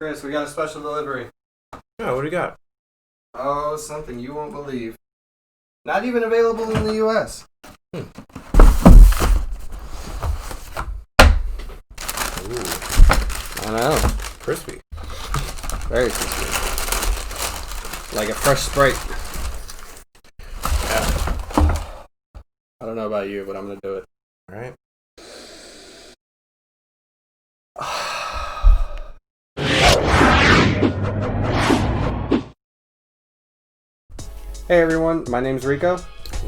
Chris, we got a special delivery. Oh, what do you got? Oh, something you won't believe. Not even available in the U.S. Ooh, I know. crispy. Very crispy. Like a fresh Sprite. Yeah. I don't know about you, but I'm going to do it. All right. Hey everyone, my name's Rico.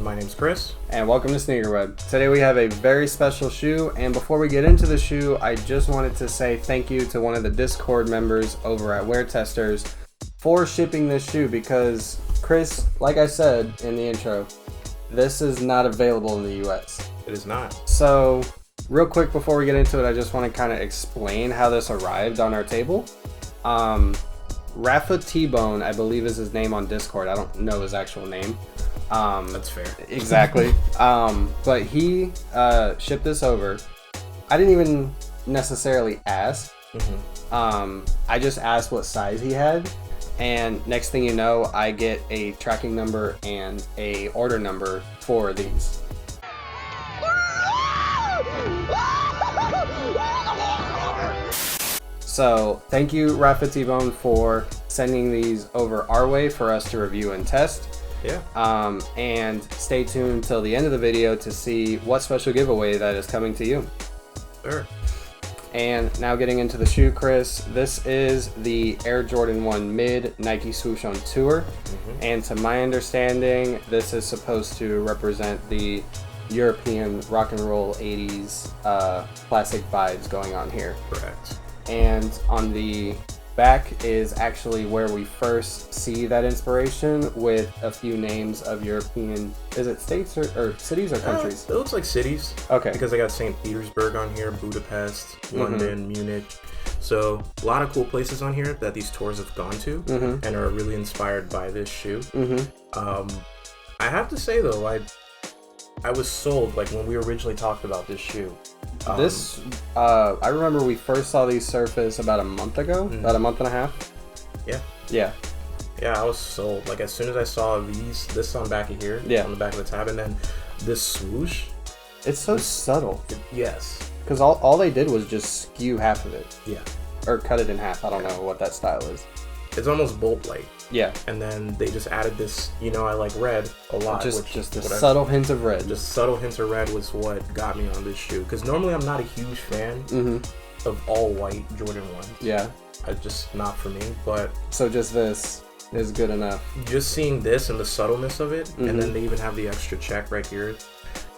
My name's Chris. And welcome to SneakerWeb. Today we have a very special shoe, and before we get into the shoe, I just wanted to say thank you to one of the Discord members over at Wear Testers for shipping this shoe because, Chris, like I said in the intro, this is not available in the US. It is not. So, real quick before we get into it, I just want to kind of explain how this arrived on our table. Rafa T-Bone, I believe is his name on Discord. I don't know his actual name. That's fair. Exactly. But he shipped this over. I didn't even necessarily ask. I just asked what size he had, and next thing you know, I get a tracking number and a order number for these. So thank you, Rafa T-Bone, for sending these over our way for us to review and test. Yeah. And stay tuned till the end of the video to see what special giveaway that is coming to you. Sure. And now getting into the shoe, Chris, this is the Air Jordan 1 Mid Nike Swoosh on Tour. And to my understanding, this is supposed to represent the European rock and roll 80s classic vibes going on here. Correct. And on the back is actually where we first see that inspiration with a few names of European, is it states or cities or countries? It looks like cities. Okay. Because I got St. Petersburg on here, Budapest, London, Munich. So a lot of cool places on here that these tours have gone to and are really inspired by this shoe. I have to say though, I was sold like when we originally talked about this shoe. I remember we first saw these surface about a month ago, about a month and a half. Yeah, I was sold. Like as soon as I saw this on the back of here, on the back of the tab, and then this swoosh. It's so subtle. Yes. Because all they did was just skew half of it. Yeah. Or cut it in half. I don't know what that style is. It's almost bolt-like. Yeah. And then they just added this, I like red a lot. Just a subtle hint of red. Just subtle hints of red was what got me on this shoe. Because normally I'm not a huge fan of all white Jordan 1s. Yeah. It's just not for me. But so just this is good enough. Just seeing this and the subtleness of it, and then they even have the extra check right here.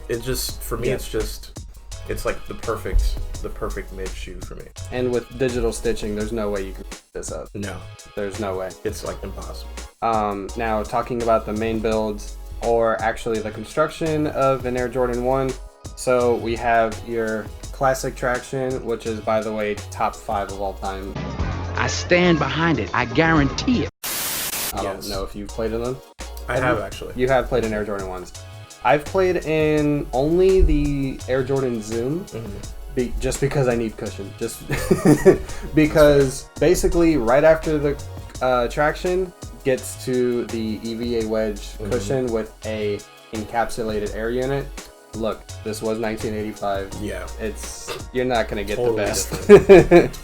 It just, for me, it's like the perfect mid shoe for me. And with digital stitching, there's no way you can pick this up. No. There's no way. It's like impossible. Now talking about the main build, or actually the construction of an Air Jordan 1. So we have your classic traction, which is, by the way, top 5 of all time. I stand behind it. I guarantee it. I don't know if you've played in them. I have actually. You have played in Air Jordan 1s. I've played in only the Air Jordan Zoom, just because I need cushion. Just because basically right after the traction gets to the EVA wedge cushion with a encapsulated air unit. Look, this was 1985. Yeah. You're not gonna get totally the best.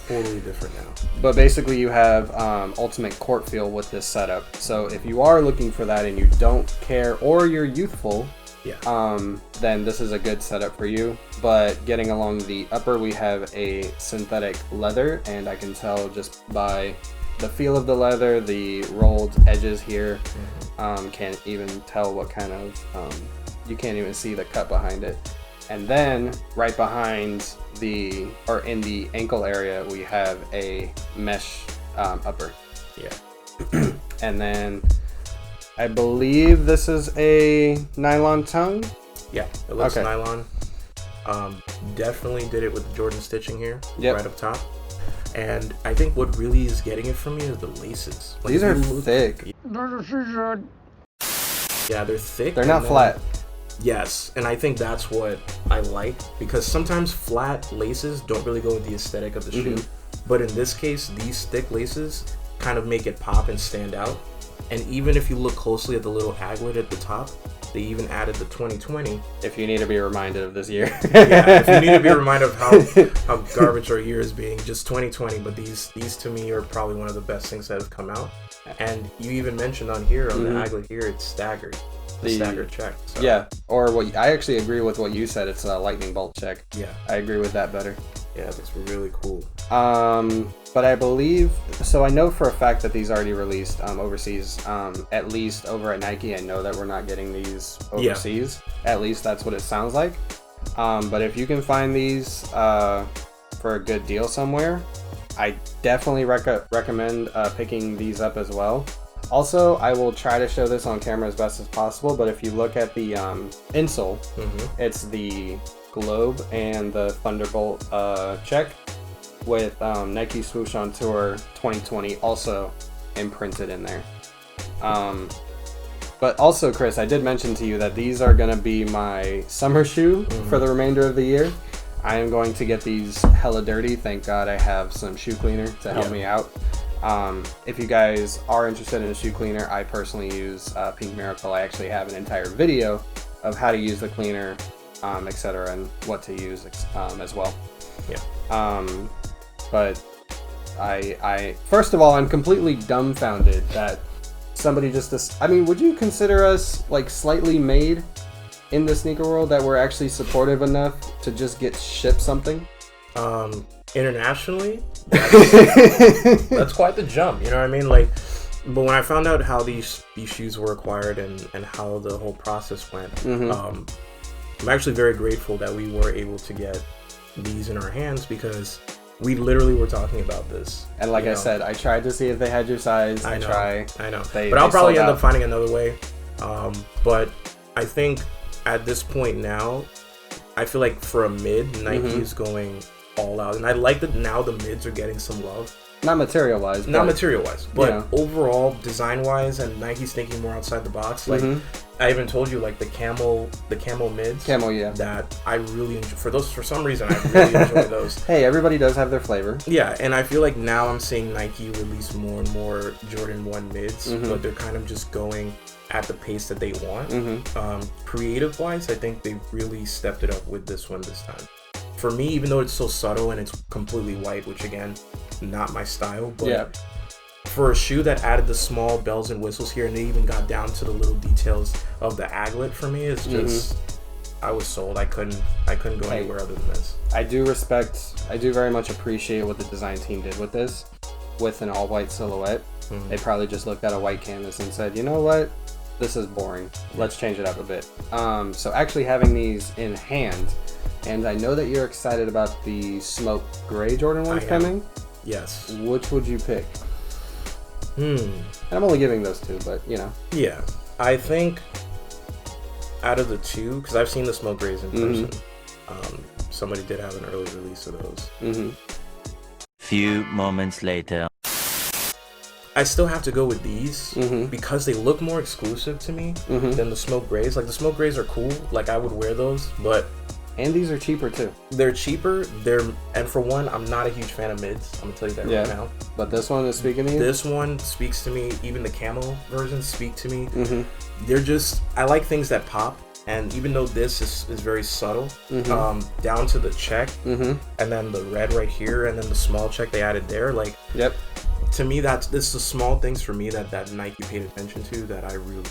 Totally different now. But basically you have ultimate court feel with this setup. So if you are looking for that and you don't care, or you're youthful, then this is a good setup for you. But getting along the upper, we have a synthetic leather, and I can tell just by the feel of the leather, the rolled edges here, can't even tell what kind of, you can't even see the cut behind it. And then right behind in the ankle area, we have a mesh upper. Yeah. And then I believe this is a nylon tongue. Yeah, it looks nylon. Definitely did it with the Jordan stitching here, right up top. And I think what really is getting it for me is the laces. Like, these are thick. Yeah, they're thick. They're not flat. Yes, and I think that's what I like, because sometimes flat laces don't really go with the aesthetic of the shoe. But in this case, these thick laces kind of make it pop and stand out. And even if you look closely at the little aglet at the top, they even added the 2020. If you need to be reminded of this year. Yeah, if you need to be reminded of how garbage our year is being, just 2020. But these to me are probably one of the best things that have come out. And you even mentioned on here, on the aglet here, it's staggered. The staggered check. So. Yeah, or what I actually agree with what you said. It's a lightning bolt check. Yeah, I agree with that better. Yeah, that's really cool. But I believe, so I know for a fact that these already released overseas, at least over at Nike. I know that we're not getting these overseas. Yeah. At least that's what it sounds like. But if you can find these for a good deal somewhere, I definitely recommend picking these up as well. Also, I will try to show this on camera as best as possible, but if you look at the insole, it's the globe and the Thunderbolt check with Nike Swoosh on Tour 2020 also imprinted in there. But also, Chris, I did mention to you that these are going to be my summer shoe for the remainder of the year. I am going to get these hella dirty. Thank God I have some shoe cleaner to help me out. If you guys are interested in a shoe cleaner, I personally use Pink Miracle. I actually have an entire video of how to use the cleaner, etc., and what to use as well. Yeah. But I first of all, I'm completely dumbfounded that somebody just. I mean, would you consider us like slightly made in the sneaker world that we're actually supportive enough to just get shipped something? Internationally, that's quite the jump. You know what I mean? Like, but when I found out how these shoes were acquired and how the whole process went, I'm actually very grateful that we were able to get these in our hands because we literally were talking about this. And like I said, I tried to see if they had your size. I know. But I'll probably end up finding another way. But I think at this point now, I feel like for a mid, Nike is going all out, and I like that now the mids are getting some love. Not material wise, but overall design wise, and Nike's thinking more outside the box. Like I even told you, like the camel mids. That I really enjoy. For some reason, I really enjoy those. Hey, everybody does have their flavor. Yeah, and I feel like now I'm seeing Nike release more and more Jordan 1 mids, but they're kind of just going at the pace that they want. Creative wise, I think they really stepped it up with this one this time. For me, even though it's so subtle and it's completely white, which again, not my style, but for a shoe that added the small bells and whistles here and they even got down to the little details of the aglet, for me, it's just, I was sold. I couldn't go anywhere other than this. I do very much appreciate what the design team did with this, with an all-white silhouette. They probably just looked at a white canvas and said, you know what? This is boring. Let's change it up a bit. So actually having these in hand, and I know that you're excited about the smoke gray Jordan 1s coming. Yes. Which would you pick? And I'm only giving those two, but you know. Yeah. I think out of the two, because I've seen the smoke grays in person, somebody did have an early release of those. Few moments later. I still have to go with these because they look more exclusive to me than the smoke grays. Like the smoke grays are cool. Like I would wear those, but and these are cheaper too. They're cheaper. And for one, I'm not a huge fan of mids. I'm gonna tell you that right now. But this one is speaking to you. This one speaks to me. Even the camel versions speak to me. They're just, I like things that pop. And even though this is very subtle, down to the check, and then the red right here, and then the small check they added there, like, to me, this is the small things for me that Nike paid attention to that I really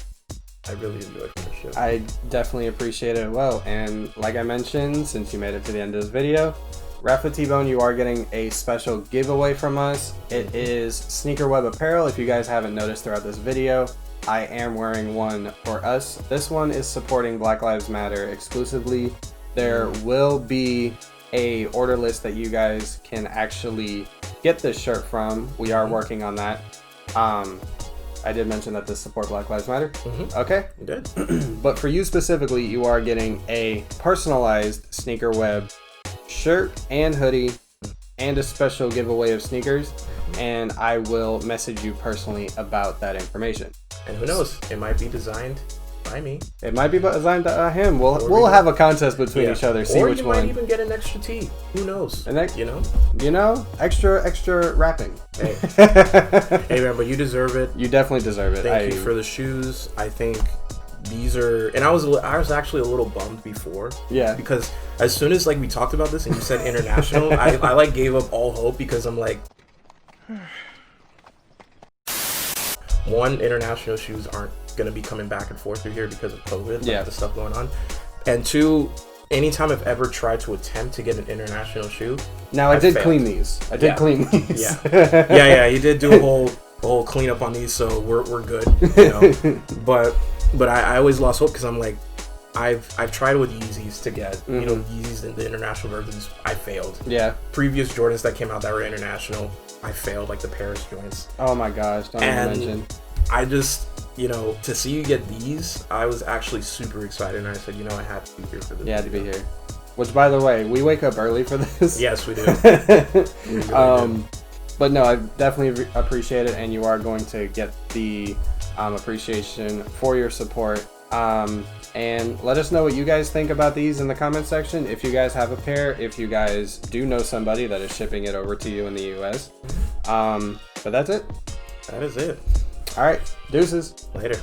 enjoyed from the show. I definitely appreciate it well, and like I mentioned, since you made it to the end of this video, Rafa T-Bone, you are getting a special giveaway from us. It is SneakerWeb apparel. If you guys haven't noticed throughout this video, I am wearing one for us. This one is supporting Black Lives Matter exclusively. There will be a order list that you guys can actually get this shirt from. We are working on that. I did mention that this support Black Lives Matter. Okay. You did. But for you specifically, you are getting a personalized SneakerWeb shirt and hoodie and a special giveaway of sneakers. And I will message you personally about that information. And who knows, it might be designed by me. It might be designed by him. We'll have a contest between each other. See which one. Or you might even get an extra tee. Who knows? You know, extra wrapping. Hey, hey man, but you deserve it. You definitely deserve it. Thank you for the shoes. I think these are, and I was actually a little bummed before. Yeah. Because as soon as like we talked about this and you said international, I like gave up all hope because I'm like, one, international shoes aren't gonna be coming back and forth through here because of COVID, like the stuff going on, and two, anytime I've ever tried to attempt to get an international shoe, now I did failed. Clean these. I did clean these. Yeah. You did do a whole cleanup on these, so we're good. You know, but I always lost hope because I'm like, I've tried with Yeezys to get you know Yeezys and the international versions. I failed. Yeah. Previous Jordans that came out that were international, I failed, like the Paris joints. Oh my gosh! Don't even mention. I just, you know, to see you get these, I was actually super excited, and I said, you know, I had to be here for this. Yeah, to be here. Which, by the way, we wake up early for this. Yes, we do. We really do. But no, I definitely appreciate it, and you are going to get the appreciation for your support. And let us know what you guys think about these in the comment section. If you guys have a pair, if you guys do know somebody that is shipping it over to you in the US. But that's it. That is it. All right. Deuces. Later.